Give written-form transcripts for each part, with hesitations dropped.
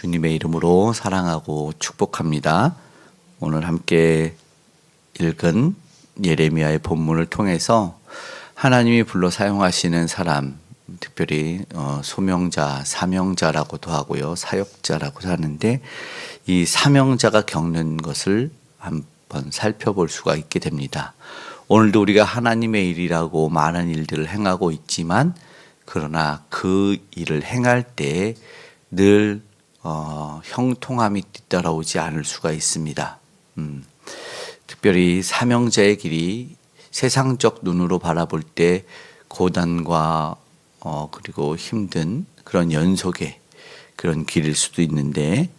주님의 이름으로 사랑하고 축복합니다. 오늘 함께 읽은 예레미야의 본문을 통해서 하나님이 불러 사용하시는 사람, 특별히 소명자, 사명자라고도 하고요, 사역자라고도 하는데 이 사명자가 겪는 것을 한번 살펴볼 수가 있게 됩니다. 오늘도 우리가 하나님의 일이라고 많은 일들을 행하고 있지만 그러나 그 일을 행할 때 늘 형통함이 뒤따라오지 않을 수가 있습니다. 특별히 사명자의 길이 세상적 눈으로 바라볼 때 고단과 그리고 힘든 그런 연속의 그런 길일 수도 있는데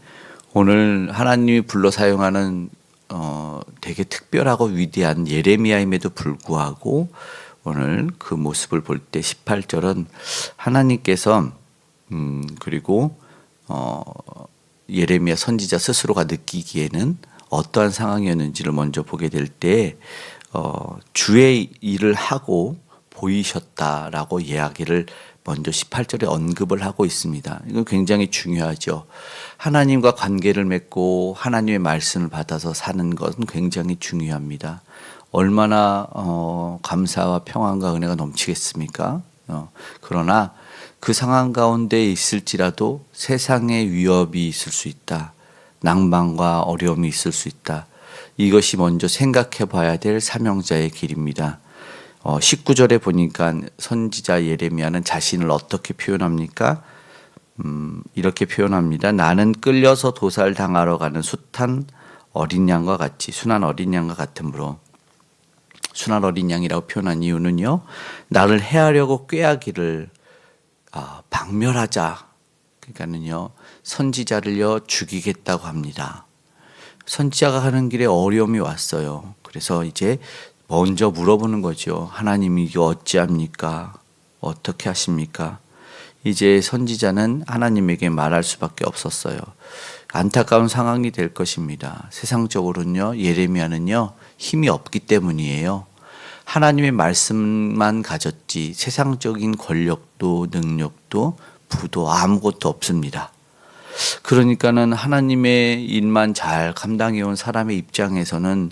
오늘 하나님이 불러 사용하는 되게 특별하고 위대한 예레미야임에도 불구하고 오늘 그 모습을 볼 때 18절은 하나님께서 그리고 예레미야 선지자 스스로가 느끼기에는 어떠한 상황이었는지를 먼저 보게 될 때 주의 일을 하고 보이셨다라고 이야기를 먼저 18절에 언급을 하고 있습니다. 이건 굉장히 중요하죠. 하나님과 관계를 맺고 하나님의 말씀을 받아서 사는 것은 굉장히 중요합니다. 얼마나 감사와 평안과 은혜가 넘치겠습니까? 그러나 그 상황 가운데 있을지라도 세상의 위협이 있을 수 있다. 낭만과 어려움이 있을 수 있다. 이것이 먼저 생각해 봐야 될 사명자의 길입니다. 19절에 보니까 선지자 예레미야는 자신을 어떻게 표현합니까? 이렇게 표현합니다. 나는 끌려서 도살당하러 가는 숱한 어린 양과 같이 순한 어린 양과 같으므로 순한 어린 양이라고 표현한 이유는요. 나를 해하려고 꾀하기를 박멸하자. 그러니까는요. 선지자를요 죽이겠다고 합니다. 선지자가 가는 길에 어려움이 왔어요. 그래서 이제 먼저 물어보는 거죠. 하나님이 이거 어찌합니까? 어떻게 하십니까? 이제 선지자는 하나님에게 말할 수밖에 없었어요. 안타까운 상황이 될 것입니다. 세상적으로는요, 예레미야는요, 힘이 없기 때문이에요. 하나님의 말씀만 가졌지 세상적인 권력도 능력도 부도 아무것도 없습니다. 그러니까는 하나님의 일만 잘 감당해온 사람의 입장에서는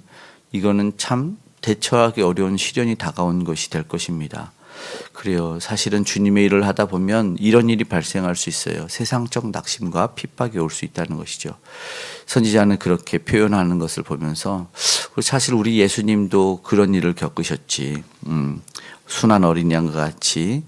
이거는 참 대처하기 어려운 시련이 다가온 것이 될 것입니다. 그래요. 사실은 주님의 일을 하다 보면 이런 일이 발생할 수 있어요. 세상적 낙심과 핍박이 올 수 있다는 것이죠. 선지자는 그렇게 표현하는 것을 보면서 사실 우리 예수님도 그런 일을 겪으셨지. 순한 어린 양과 같이.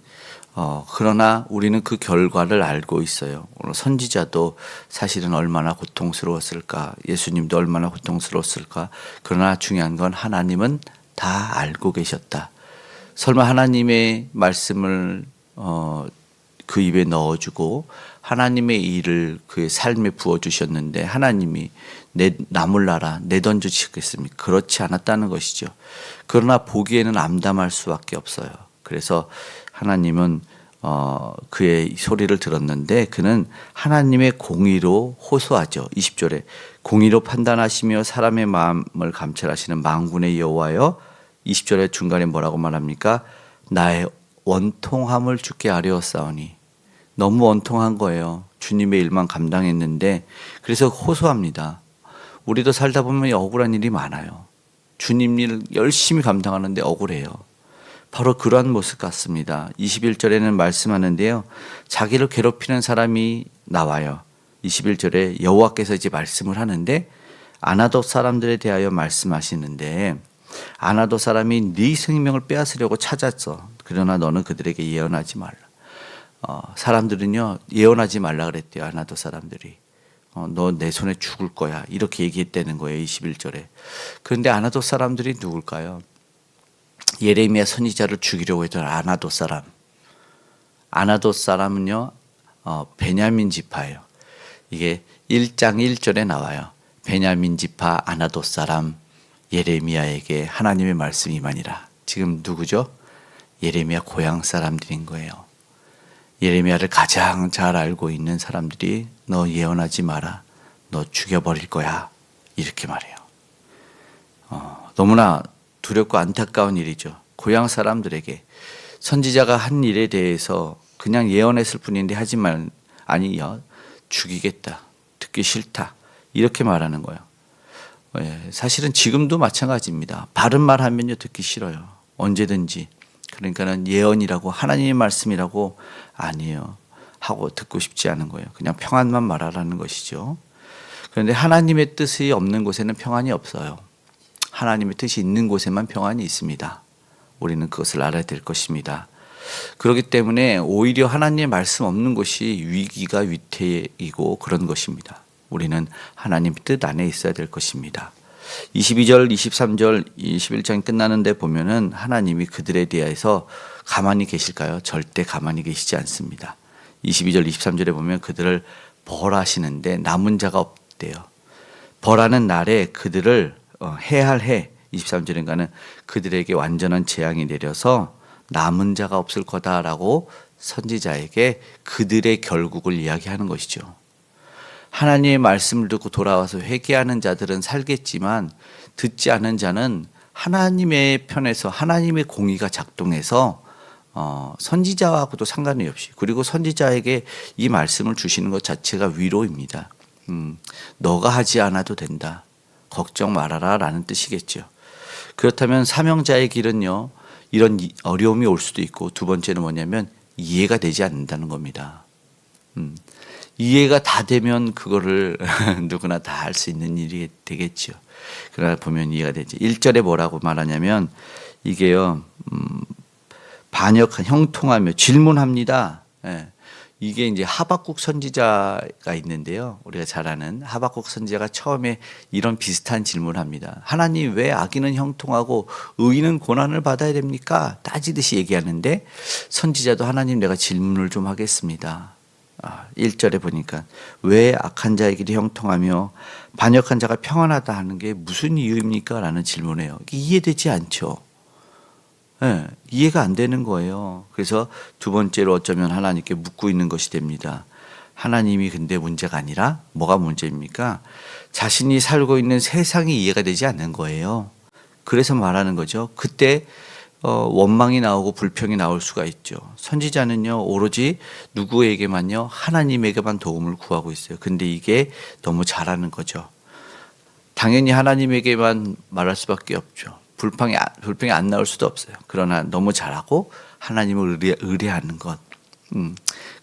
그러나 우리는 그 결과를 알고 있어요. 오늘 선지자도 사실은 얼마나 고통스러웠을까. 예수님도 얼마나 고통스러웠을까. 그러나 중요한 건 하나님은 다 알고 계셨다. 설마 하나님의 말씀을 그 입에 넣어주고 하나님의 일을 그의 삶에 부어주셨는데 하나님이 나몰라라 내던져주시겠습니까? 그렇지 않았다는 것이죠. 그러나 보기에는 암담할 수밖에 없어요. 그래서 하나님은 그의 소리를 들었는데 그는 하나님의 공의로 호소하죠. 20절에 공의로 판단하시며 사람의 마음을 감찰하시는 만군의 여호와여. 20절의 중간에 뭐라고 말합니까? 나의 원통함을 주께 아뢰었사오니. 너무 원통한 거예요. 주님의 일만 감당했는데 그래서 호소합니다. 우리도 살다 보면 억울한 일이 많아요. 주님 일 열심히 감당하는데 억울해요. 바로 그러한 모습 같습니다. 21절에는 말씀하는데요. 자기를 괴롭히는 사람이 나와요. 21절에 여호와께서 이제 말씀을 하는데 아나돗 사람들에 대하여 말씀하시는데 아나돗 사람이 네 생명을 빼앗으려고 찾았어. 그러나 너는 그들에게 예언하지 말라. 사람들은요 예언하지 말라 그랬대요. 아나돗 사람들이. 너 내 손에 죽을 거야. 이렇게 얘기했다는 거예요. 21절에. 그런데 아나돗 사람들이 누굴까요? 예레미야 선지자를 죽이려고 했던 아나돗 사람. 아나돗 사람은요 베냐민 지파예요. 이게 1장 1절에 나와요. 베냐민 지파 아나돗 사람 예레미야에게 하나님의 말씀이 임하니라. 지금 누구죠? 예레미야 고향 사람들인 거예요. 예레미야를 가장 잘 알고 있는 사람들이 너 예언하지 마라. 너 죽여버릴 거야. 이렇게 말해요. 너무나 두렵고 안타까운 일이죠. 고향 사람들에게 선지자가 한 일에 대해서 그냥 예언했을 뿐인데 하지만 아니요. 죽이겠다. 듣기 싫다. 이렇게 말하는 거예요. 예, 사실은 지금도 마찬가지입니다. 바른 말 하면요 듣기 싫어요. 언제든지. 그러니까는 예언이라고 하나님의 말씀이라고 아니에요. 하고 듣고 싶지 않은 거예요. 그냥 평안만 말하라는 것이죠. 그런데 하나님의 뜻이 없는 곳에는 평안이 없어요. 하나님의 뜻이 있는 곳에만 평안이 있습니다. 우리는 그것을 알아야 될 것입니다. 그렇기 때문에 오히려 하나님의 말씀 없는 것이 위기가 위태이고 그런 것입니다. 우리는 하나님 뜻 안에 있어야 될 것입니다. 22절, 23절, 21장 끝나는데 보면은 하나님이 그들에 대해서 가만히 계실까요? 절대 가만히 계시지 않습니다. 22절, 23절에 보면 그들을 벌하시는데 남은 자가 없대요. 벌하는 날에 그들을 해할 해 23절인가는 그들에게 완전한 재앙이 내려서 남은 자가 없을 거다라고 선지자에게 그들의 결국을 이야기하는 것이죠. 하나님의 말씀을 듣고 돌아와서 회개하는 자들은 살겠지만 듣지 않은 자는 하나님의 편에서 하나님의 공의가 작동해서 선지자하고도 상관이 없이 그리고 선지자에게 이 말씀을 주시는 것 자체가 위로입니다. 너가 하지 않아도 된다. 걱정 말아라 라는 뜻이겠죠. 그렇다면 사명자의 길은요. 이런 어려움이 올 수도 있고 두 번째는 뭐냐면 이해가 되지 않는다는 겁니다. 이해가 다 되면 그거를 누구나 다 할 수 있는 일이 되겠죠. 그러나 보면 이해가 되지. 1절에 뭐라고 말하냐면 이게요. 반역한 형통하며 질문합니다. 예. 이게 이제 하박국 선지자가 있는데요. 우리가 잘 아는 하박국 선지자가 처음에 이런 비슷한 질문을 합니다. 하나님 왜 악인은 형통하고 의인은 고난을 받아야 됩니까? 따지듯이 얘기하는데 선지자도 하나님 내가 질문을 좀 하겠습니다. 1절에 보니까 왜 악한 자의 길이 형통하며 반역한 자가 평안하다 하는 게 무슨 이유입니까? 라는 질문이에요. 이게 이해되지 않죠. 네, 이해가 안 되는 거예요. 그래서 두 번째로 어쩌면 하나님께 묻고 있는 것이 됩니다. 하나님이 근데 문제가 아니라 뭐가 문제입니까? 자신이 살고 있는 세상이 이해가 되지 않는 거예요. 그래서 말하는 거죠. 그때 원망이 나오고 불평이 나올 수가 있죠. 선지자는요 오로지 누구에게만요 하나님에게만 도움을 구하고 있어요. 근데 이게 너무 잘하는 거죠. 당연히 하나님에게만 말할 수밖에 없죠. 불평이 안 나올 수도 없어요. 그러나 너무 잘하고 하나님을 의뢰하는 것.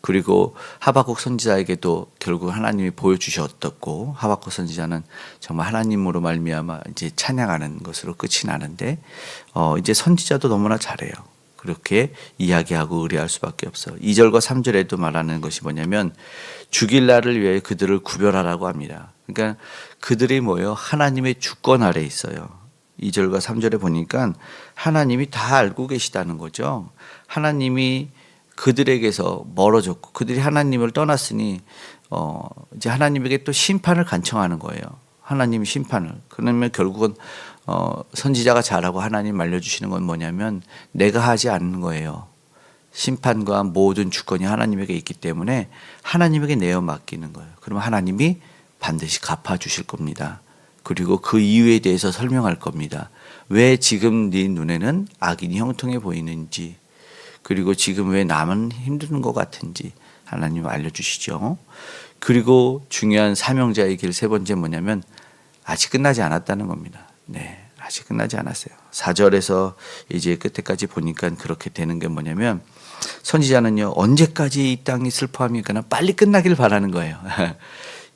그리고 하박국 선지자에게도 결국 하나님이 보여주셨었고 하박국 선지자는 정말 하나님으로 말미암아 이제 찬양하는 것으로 끝이 나는데 이제 선지자도 너무나 잘해요. 그렇게 이야기하고 의뢰할 수밖에 없어. 2절과 3절에도 말하는 것이 뭐냐면 죽일 날을 위해 그들을 구별하라고 합니다. 그러니까 그들이 뭐예요? 하나님의 주권 아래 있어요. 2절과 3절에 보니까 하나님이 다 알고 계시다는 거죠. 하나님이 그들에게서 멀어졌고 그들이 하나님을 떠났으니 이제 하나님에게 또 심판을 간청하는 거예요. 하나님이 심판을. 그러면 결국은 선지자가 잘하고 하나님 알려주시는 건 뭐냐면 내가 하지 않는 거예요. 심판과 모든 주권이 하나님에게 있기 때문에 하나님에게 내어 맡기는 거예요. 그러면 하나님이 반드시 갚아주실 겁니다. 그리고 그 이유에 대해서 설명할 겁니다. 왜 지금 네 눈에는 악인이 형통해 보이는지 그리고 지금 왜 남은 힘든 것 같은지 하나님 알려주시죠. 그리고 중요한 사명자의 길 세 번째 뭐냐면 아직 끝나지 않았다는 겁니다. 네, 아직 끝나지 않았어요. 4절에서 이제 끝에까지 보니까 그렇게 되는 게 뭐냐면 선지자는요 언제까지 이 땅이 슬퍼하며 그냥 빨리 끝나길 바라는 거예요.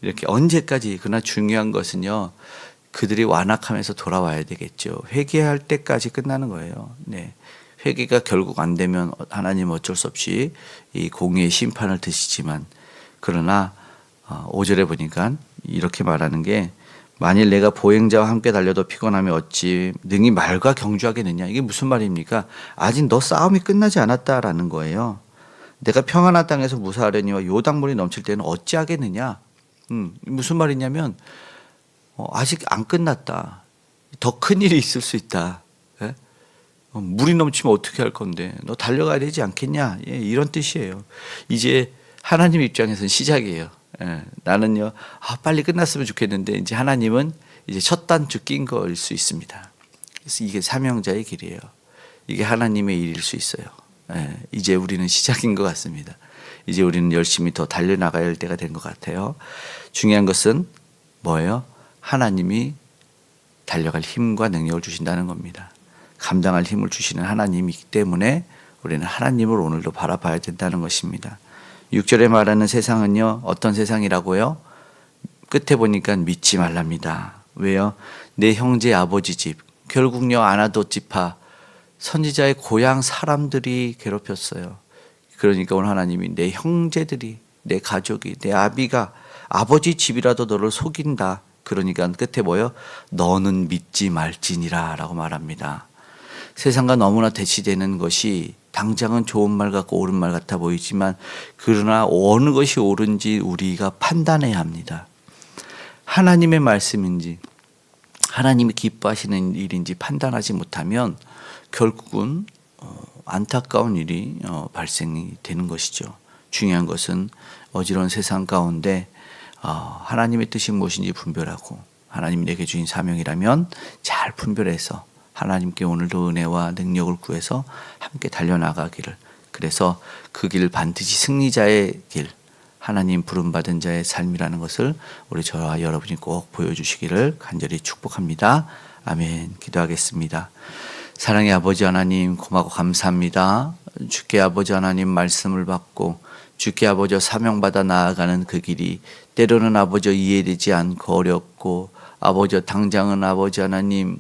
이렇게 언제까지. 그러나 중요한 것은요 그들이 완악하면서 돌아와야 되겠죠. 회개할 때까지 끝나는 거예요. 네. 회개가 결국 안 되면 하나님 어쩔 수 없이 이 공의의 심판을 드시지만 그러나 5절에 보니까 이렇게 말하는 게 만일 내가 보행자와 함께 달려도 피곤하면 어찌 능히 말과 경주하겠느냐. 이게 무슨 말입니까? 아직 너 싸움이 끝나지 않았다라는 거예요. 내가 평안한 땅에서 무사하려니와 요단물이 넘칠 때는 어찌하겠느냐. 무슨 말이냐면 아직 안 끝났다. 더 큰 일이 있을 수 있다. 예? 물이 넘치면 어떻게 할 건데 너 달려가야 되지 않겠냐. 예, 이런 뜻이에요. 이제 하나님 입장에서는 시작이에요. 예, 나는요 빨리 끝났으면 좋겠는데 이제 하나님은 이제 첫 단추 낀 거일 수 있습니다. 그래서 이게 사명자의 길이에요. 이게 하나님의 일일 수 있어요. 예, 이제 우리는 시작인 것 같습니다. 이제 우리는 열심히 더 달려나가야 할 때가 된 것 같아요. 중요한 것은 뭐예요? 하나님이 달려갈 힘과 능력을 주신다는 겁니다. 감당할 힘을 주시는 하나님이기 때문에 우리는 하나님을 오늘도 바라봐야 된다는 것입니다. 6절에 말하는 세상은요, 어떤 세상이라고요? 끝에 보니까 믿지 말랍니다. 왜요? 내 형제 아버지 집, 결국요 아나돗 지파 선지자의 고향 사람들이 괴롭혔어요. 그러니까 오늘 하나님이 내 형제들이, 내 가족이, 내 아비가 아버지 집이라도 너를 속인다. 그러니까 끝에 뭐예요? 너는 믿지 말지니라 라고 말합니다. 세상과 너무나 대치되는 것이 당장은 좋은 말 같고 옳은 말 같아 보이지만 그러나 어느 것이 옳은지 우리가 판단해야 합니다. 하나님의 말씀인지 하나님이 기뻐하시는 일인지 판단하지 못하면 결국은 안타까운 일이 발생이 되는 것이죠. 중요한 것은 어지러운 세상 가운데 하나님의 뜻이 무엇인지 분별하고 하나님이 내게 주신 사명이라면 잘 분별해서 하나님께 오늘도 은혜와 능력을 구해서 함께 달려나가기를, 그래서 그 길 반드시 승리자의 길, 하나님 부름받은 자의 삶이라는 것을 우리 저와 여러분이 꼭 보여주시기를 간절히 축복합니다. 아멘. 기도하겠습니다. 사랑의 아버지 하나님, 고마고 감사합니다. 주께 아버지 하나님 말씀을 받고 주께 아버지 사명받아 나아가는 그 길이 때로는 아버지 이해되지 않고 어렵고 아버지 당장은 아버지 하나님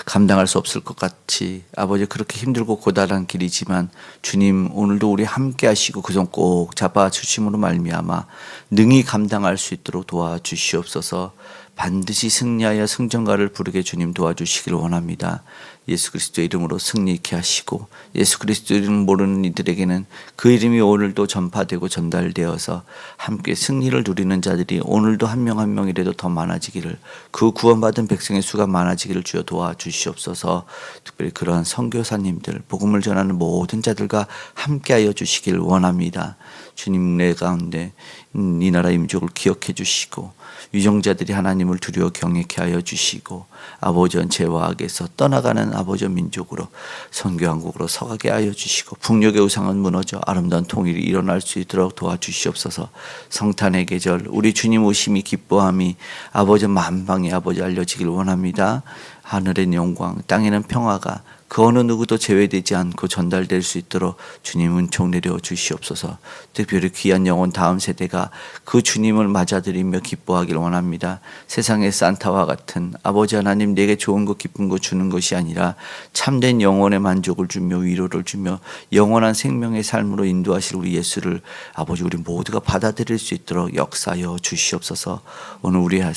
감당할 수 없을 것 같이 아버지 그렇게 힘들고 고달한 길이지만 주님 오늘도 우리 함께 하시고 그 손 꼭 잡아주심으로 말미암아 능히 감당할 수 있도록 도와주시옵소서. 반드시 승리하여 승전가를 부르게 주님 도와주시기를 원합니다. 예수 그리스도의 이름으로 승리케 하시고 예수 그리스도 이름 모르는 이들에게는 그 이름이 오늘도 전파되고 전달되어서 함께 승리를 누리는 자들이 오늘도 한 명 한 명이라도 더 많아지기를, 그 구원받은 백성의 수가 많아지기를 주여 도와주시옵소서. 특별히 그러한 선교사님들, 복음을 전하는 모든 자들과 함께하여 주시기를 원합니다. 주님 내 가운데 이 나라 민족을 기억해 주시고 위정자들이 하나님을 두려워 경외케 하여 주시고 아버지 죄와 악에서 떠나가는 아버지 민족으로 선교왕국으로 서가게 하여 주시고 북녘의 우상은 무너져 아름다운 통일이 일어날 수 있도록 도와주시옵소서. 성탄의 계절 우리 주님 오심이 기뻐함이 아버지 만방에 아버지 알려지길 원합니다. 하늘의 영광 땅에는 평화가 그 어느 누구도 제외되지 않고 전달될 수 있도록 주님 은총 내려 주시옵소서. 특별히 귀한 영혼 다음 세대가 그 주님을 맞아들이며 기뻐하길 원합니다. 세상의 산타와 같은 아버지 하나님 내게 좋은 것 기쁜 것 주는 것이 아니라 참된 영혼의 만족을 주며 위로를 주며 영원한 생명의 삶으로 인도하실 우리 예수를 아버지 우리 모두가 받아들일 수 있도록 역사하여 주시옵소서. 오늘 우리의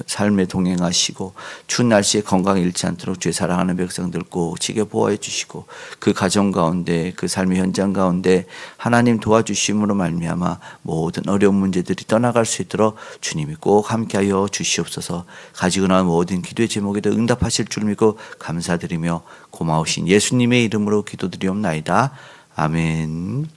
삶에 동행하시고 추운 날씨에 건강 잃지 않도록 주의 사랑하는 백성들 꼭 지켜 보호해 주시고 그 가정 가운데 그 삶의 현장 가운데 하나님 도와주심으로 말미암아 모든 어려운 문제들이 떠나갈 수 있도록 주님이 꼭 함께하여 주시옵소서. 가지고 나온 모든 기도의 제목에도 응답하실 줄 믿고 감사드리며 고마우신 예수님의 이름으로 기도드리옵나이다. 아멘.